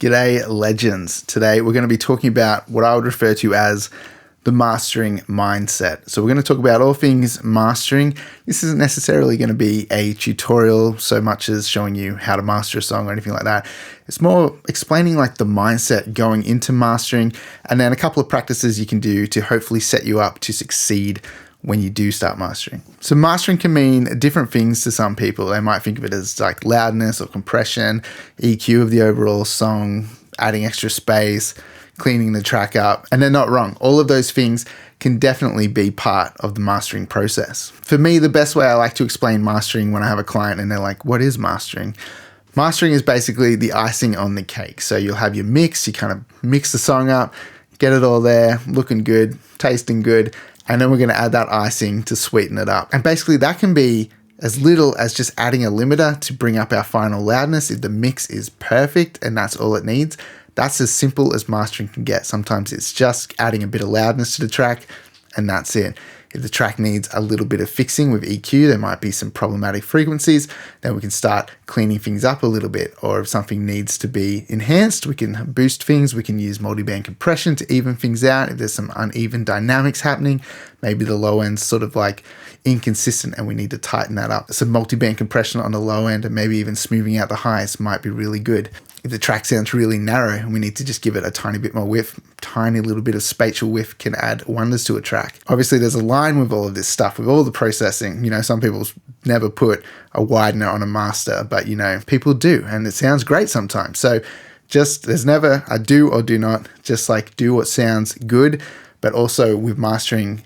G'day legends. Today we're going to be talking about what I would refer to as the mastering mindset. So we're going to talk about all things mastering. This isn't necessarily going to be a tutorial so much as showing you how to master a song or anything like that. It's more explaining like the mindset going into mastering and then a couple of practices you can do to hopefully set you up to succeed when you do start mastering. So mastering can mean different things to some people. They might think of it as like loudness or compression, EQ of the overall song, adding extra space, cleaning the track up, and they're not wrong. All of those things can definitely be part of the mastering process. For me, the best way I like to explain mastering when I have a client and they're like, what is mastering? Mastering is basically the icing on the cake. So you'll have your mix, you kind of mix the song up, get it all there, looking good, tasting good, and then we're going to add that icing to sweeten it up. And basically that can be as little as just adding a limiter to bring up our final loudness if the mix is perfect and that's all it needs. That's as simple as mastering can get. Sometimes it's just adding a bit of loudness to the track and that's it. If the track needs a little bit of fixing with EQ, there might be some problematic frequencies, then we can start cleaning things up a little bit. Or if something needs to be enhanced, we can boost things. We can use multi-band compression to even things out. If there's some uneven dynamics happening, maybe the low end's sort of like inconsistent and we need to tighten that up. Some multi-band compression on the low end and maybe even smoothing out the highs might be really good. If the track sounds really narrow and we need to just give it a tiny bit more width, tiny little bit of spatial width can add wonders to a track. Obviously, there's a line with all of this stuff, with all the processing. You know, some people never put a widener on a master, but you know, people do, and it sounds great sometimes. So just, there's never a do or do not, just like do what sounds good, but also with mastering,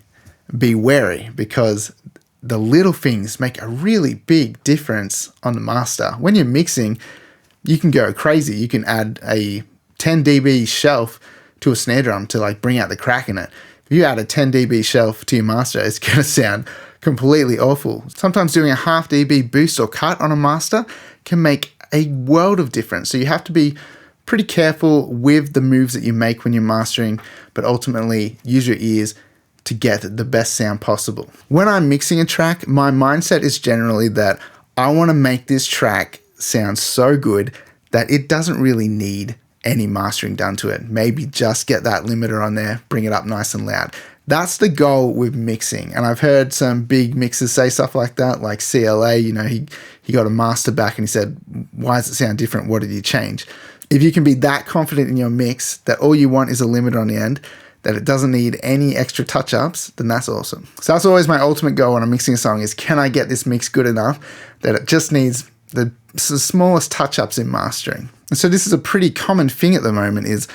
be wary because the little things make a really big difference on the master. When you're mixing, you can go crazy. You can add a 10 dB shelf to a snare drum to like bring out the crack in it. If you add a 10 dB shelf to your master, it's going to sound completely awful. Sometimes doing a half dB boost or cut on a master can make a world of difference. So you have to be pretty careful with the moves that you make when you're mastering, but ultimately use your ears to get the best sound possible. When I'm mixing a track, my mindset is generally that I want to make this track sound so good that it doesn't really need any mastering done to it. Maybe just get that limiter on there, bring it up nice and loud. That's the goal with mixing. And I've heard some big mixers say stuff like that, like CLA, you know, he got a master back and he said, why does it sound different? What did you change? If you can be that confident in your mix that all you want is a limiter on the end, that it doesn't need any extra touch-ups, then that's awesome. So that's always my ultimate goal when I'm mixing a song is, can I get this mix good enough that it just needs the smallest touch-ups in mastering? And so this is a pretty common thing at the moment, is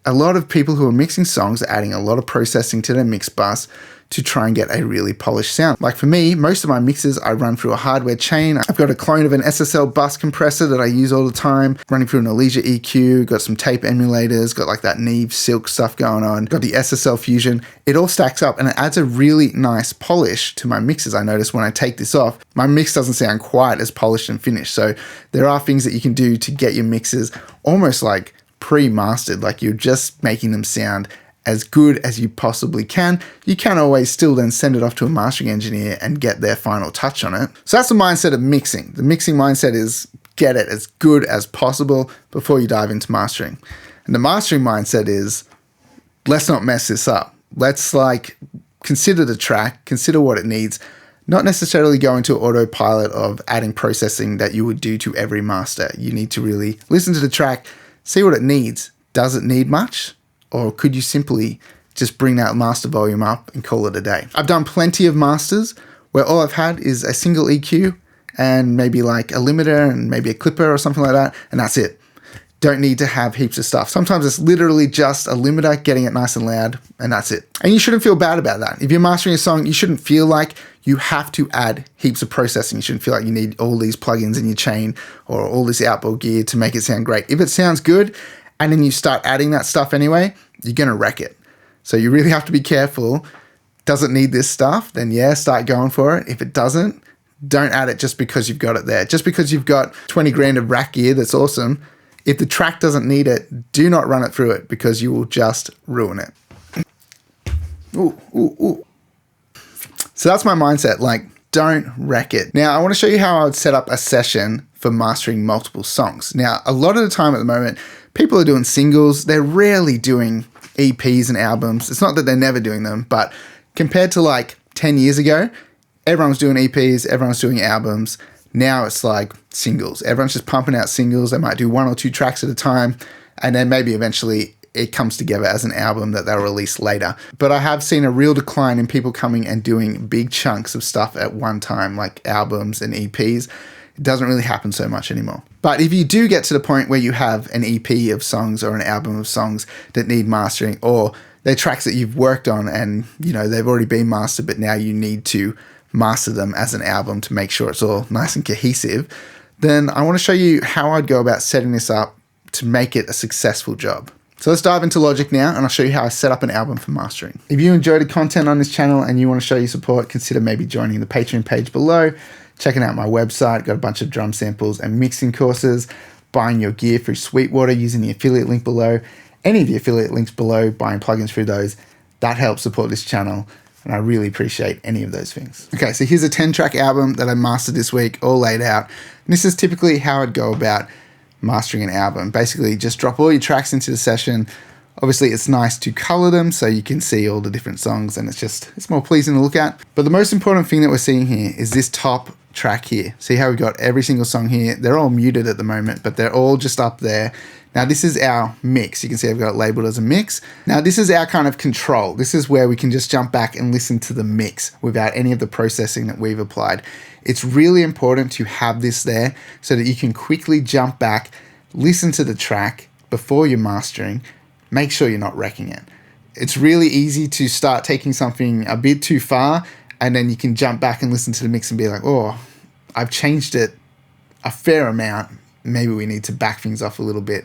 a lot of people who are mixing songs are adding a lot of processing to their mix bus to try and get a really polished sound. Like for me, most of my mixes I run through a hardware chain. I've got a clone of an SSL bus compressor that I use all the time, running through an Elysia EQ, got some tape emulators, got like that Neve Silk stuff going on, got the SSL Fusion. It all stacks up and it adds a really nice polish to my mixes. I notice when I take this off, my mix doesn't sound quite as polished and finished. So there are things that you can do to get your mixes almost like pre-mastered, like you're just making them sound as good as you possibly can. You can always still then send it off to a mastering engineer and get their final touch on it. So that's the mindset of mixing. The mixing mindset is get it as good as possible before you dive into mastering. And the mastering mindset is, let's not mess this up. Let's like consider the track, consider what it needs, not necessarily go into autopilot of adding processing that you would do to every master. You need to really listen to the track, see what it needs. Does it need much? Or could you simply just bring that master volume up and call it a day? I've done plenty of masters where all I've had is a single EQ and maybe like a limiter and maybe a clipper or something like that, and that's it. Don't need to have heaps of stuff. Sometimes it's literally just a limiter, getting it nice and loud, and that's it. And you shouldn't feel bad about that. If you're mastering a song, you shouldn't feel like you have to add heaps of processing. You shouldn't feel like you need all these plugins in your chain or all this outboard gear to make it sound great. If it sounds good, and then you start adding that stuff anyway, you're going to wreck it. So you really have to be careful. Does it need this stuff? Then yeah, start going for it. If it doesn't, don't add it just because you've got it there. Just because you've got 20 grand of rack gear, that's awesome. If the track doesn't need it, do not run it through it because you will just ruin it. Ooh. So that's my mindset. Like, don't wreck it. Now, I want to show you how I would set up a session for mastering multiple songs. Now, a lot of the time at the moment, people are doing singles. They're rarely doing EPs and albums. It's not that they're never doing them, but compared to like 10 years ago, everyone was doing EPs, everyone was doing albums. Now it's like singles. Everyone's just pumping out singles. They might do 1 or 2 tracks at a time, and then maybe eventually it comes together as an album that they'll release later. But I have seen a real decline in people coming and doing big chunks of stuff at one time, like albums and EPs. It doesn't really happen so much anymore. But if you do get to the point where you have an EP of songs or an album of songs that need mastering, or they're tracks that you've worked on and they've already been mastered, but now you need to master them as an album to make sure it's all nice and cohesive, then I want to show you how I'd go about setting this up to make it a successful job. So let's dive into Logic now, and I'll show you how I set up an album for mastering. If you enjoy the content on this channel and you want to show your support, consider maybe joining the Patreon page below, checking out my website, got a bunch of drum samples and mixing courses, buying your gear through Sweetwater using the affiliate link below, any of the affiliate links below, buying plugins through those. That helps support this channel, and I really appreciate any of those things. Okay, so here's a 10-track album that I mastered this week, all laid out. And this is typically how I'd go about mastering an album. Basically, just drop all your tracks into the session. Obviously, it's nice to color them so you can see all the different songs, and it's more pleasing to look at. But the most important thing that we're seeing here is this top track here. See how we've got every single song here? They're all muted at the moment, but they're all just up there. Now, this is our mix. You can see I've got it labeled as a mix. Now, this is our kind of control. This is where we can just jump back and listen to the mix without any of the processing that we've applied. It's really important to have this there so that you can quickly jump back, listen to the track before you're mastering, make sure you're not wrecking it. It's really easy to start taking something a bit too far, and then you can jump back and listen to the mix and be like, oh, I've changed it a fair amount. Maybe we need to back things off a little bit.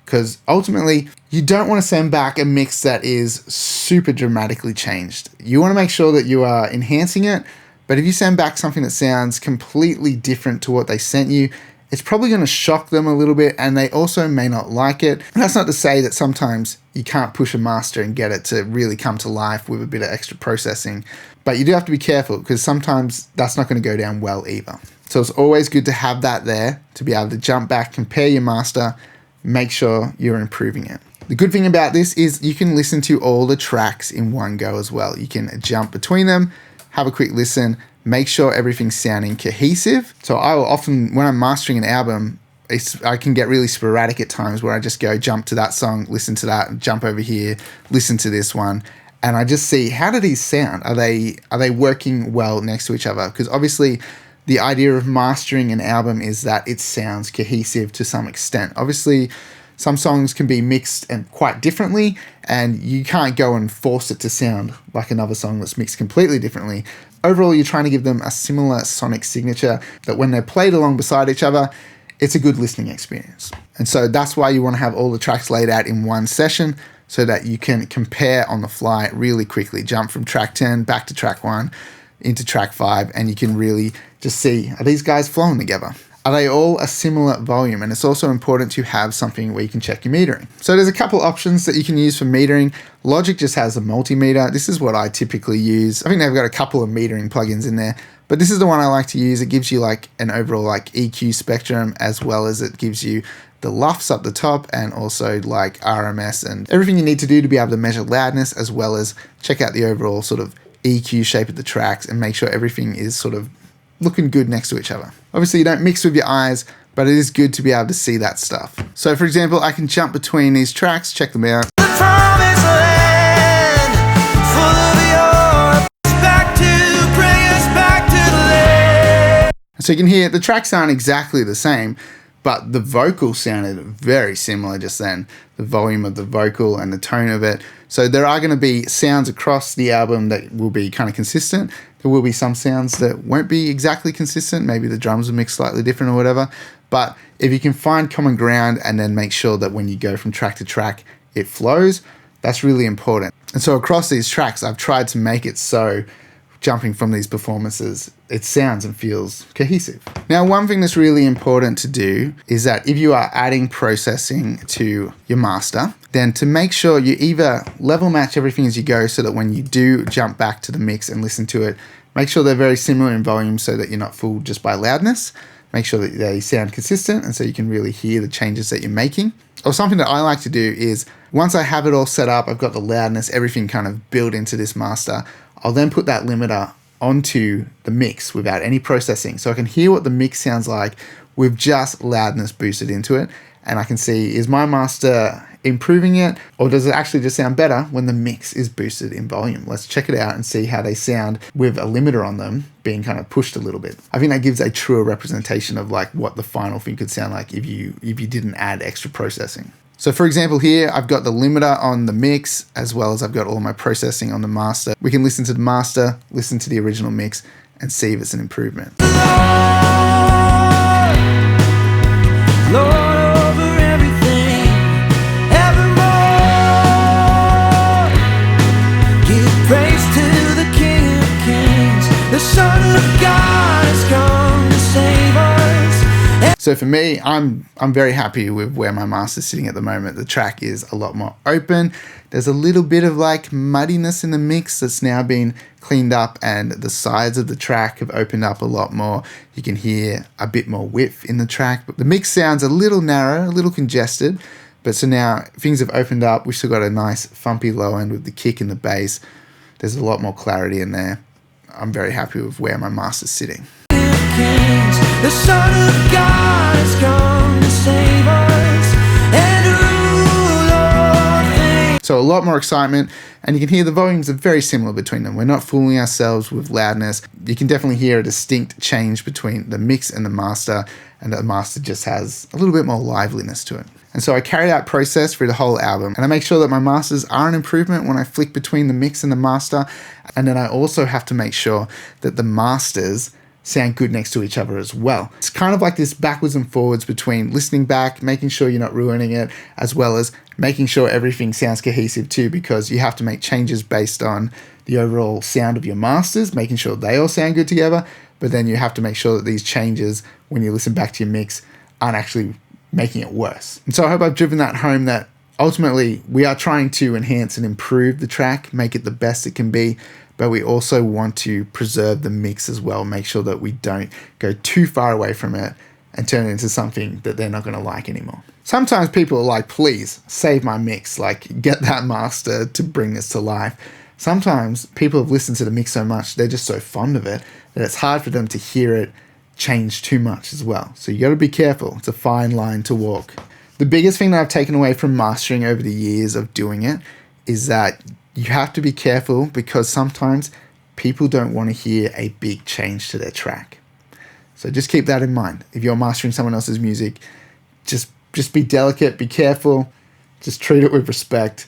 Because ultimately, you don't want to send back a mix that is super dramatically changed. You want to make sure that you are enhancing it, but if you send back something that sounds completely different to what they sent you, it's probably going to shock them a little bit, and they also may not like it. And that's not to say that sometimes you can't push a master and get it to really come to life with a bit of extra processing, but you do have to be careful because sometimes that's not going to go down well either. So it's always good to have that there to be able to jump back, compare your master, make sure you're improving it. The good thing about this is you can listen to all the tracks in one go as well. You can jump between them, have a quick listen, make sure everything's sounding cohesive. So I will often, when I'm mastering an album, I can get really sporadic at times where I just go jump to that song, listen to that, jump over here, listen to this one. And I just see, how do these sound? Are they working well next to each other? Because obviously the idea of mastering an album is that it sounds cohesive to some extent. Obviously, some songs can be mixed and quite differently, and you can't go and force it to sound like another song that's mixed completely differently. Overall, you're trying to give them a similar sonic signature that when they're played along beside each other, it's a good listening experience. And so that's why you want to have all the tracks laid out in one session so that you can compare on the fly really quickly, jump from track 10 back to track 1 into track 5, and you can really just see, are these guys flowing together? Are they all a similar volume? And it's also important to have something where you can check your metering. So there's a couple options that you can use for metering. Logic just has a multimeter. This is what I typically use. I think they've got a couple of metering plugins in there, but this is the one I like to use. It gives you like an overall like EQ spectrum, as well as it gives you the LUFS up the top and also like RMS and everything you need to do to be able to measure loudness, as well as check out the overall sort of EQ shape of the tracks and make sure everything is sort of looking good next to each other. Obviously, you don't mix with your eyes, but it is good to be able to see that stuff. So for example, I can jump between these tracks, check them out. So you can hear the tracks aren't exactly the same, but the vocal sounded very similar just then. The volume of the vocal and the tone of it. So there are going to be sounds across the album that will be kind of consistent. There will be some sounds that won't be exactly consistent. Maybe the drums are mixed slightly different or whatever. But if you can find common ground and then make sure that when you go from track to track, it flows, that's really important. And so across these tracks, I've tried to make it so jumping from these performances, it sounds and feels cohesive. Now, one thing that's really important to do is that if you are adding processing to your master, then to make sure you either level match everything as you go so that when you do jump back to the mix and listen to it, make sure they're very similar in volume so that you're not fooled just by loudness. make sure that they sound consistent and so you can really hear the changes that you're making. Or something that I like to do is once I have it all set up, I've got the loudness, everything kind of built into this master, I'll then put that limiter onto the mix without any processing. So I can hear what the mix sounds like with just loudness boosted into it. And I can see, is my master improving it, or does it actually just sound better when the mix is boosted in volume? Let's check it out and see how they sound with a limiter on them being kind of pushed a little bit. I think that gives a truer representation of like what the final thing could sound like if you didn't add extra processing. So for example here, I've got the limiter on the mix as well as I've got all my processing on the master. We can listen to the master, listen to the original mix, and see if it's an improvement. Lord over everything, evermore. Give praise to the King of Kings. The Son of God has come to save us. So for me, I'm very happy with where my master's sitting at the moment. The track is a lot more open. There's a little bit of like muddiness in the mix that's now been cleaned up, and the sides of the track have opened up a lot more. You can hear a bit more width in the track, but the mix sounds a little narrow, a little congested. But so now things have opened up. We've still got a nice thumpy low end with the kick and the bass. There's a lot more clarity in there. I'm very happy with where my master's sitting. The Son of God has come to save us and rule all things. So a lot more excitement, and you can hear the volumes are very similar between them. We're not fooling ourselves with loudness. You can definitely hear a distinct change between the mix and the master, and the master just has a little bit more liveliness to it. And so I carry that process through the whole album, and I make sure that my masters are an improvement when I flick between the mix and the master. And then I also have to make sure that the masters sound good next to each other as well. It's kind of like this backwards and forwards between listening back, making sure you're not ruining it, as well as making sure everything sounds cohesive too, because you have to make changes based on the overall sound of your masters, making sure they all sound good together, but then you have to make sure that these changes, when you listen back to your mix, aren't actually making it worse. And so I hope I've driven that home, that ultimately we are trying to enhance and improve the track, make it the best it can be, but we also want to preserve the mix as well, make sure that we don't go too far away from it and turn it into something that they're not going to like anymore. Sometimes people are like, please save my mix, like get that master to bring this to life. Sometimes people have listened to the mix so much, they're just so fond of it that it's hard for them to hear it change too much as well. So you got to be careful. It's a fine line to walk. The biggest thing that I've taken away from mastering over the years of doing it is that you have to be careful, because sometimes people don't want to hear a big change to their track. So just keep that in mind. If you're mastering someone else's music, just be delicate, be careful, just treat it with respect,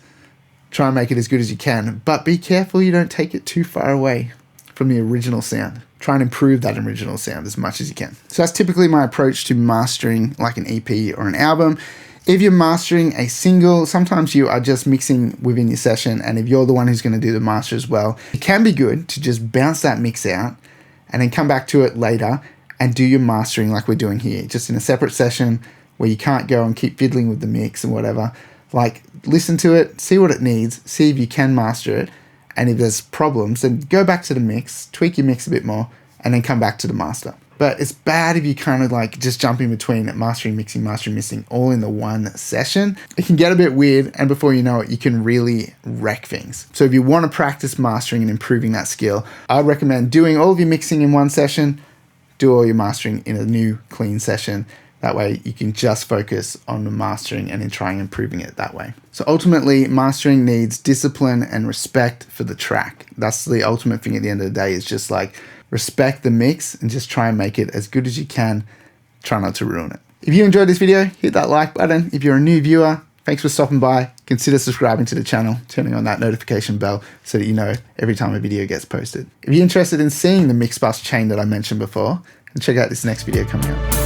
try and make it as good as you can, but be careful you don't take it too far away from the original sound. Try and improve that original sound as much as you can. So that's typically my approach to mastering like an EP or an album. If you're mastering a single, sometimes you are just mixing within your session, and if you're the one who's going to do the master as well, it can be good to just bounce that mix out and then come back to it later and do your mastering like we're doing here, just in a separate session where you can't go and keep fiddling with the mix and whatever. Like, listen to it, see what it needs, see if you can master it, and if there's problems, then go back to the mix, tweak your mix a bit more, and then come back to the master. But it's bad if you kind of like just jump in between mastering, mixing all in the one session. It can get a bit weird, and before you know it, you can really wreck things. So if you want to practice mastering and improving that skill, I recommend doing all of your mixing in one session, do all your mastering in a new clean session. That way you can just focus on the mastering and then trying improving it that way. So ultimately, mastering needs discipline and respect for the track. That's the ultimate thing at the end of the day, is just like respect the mix and just try and make it as good as you can. Try not to ruin it. If you enjoyed this video, hit that like button. If you're a new viewer, thanks for stopping by. Consider subscribing to the channel, turning on that notification bell so that you know every time a video gets posted. If you're interested in seeing the mix bus chain that I mentioned before, then check out this next video coming up.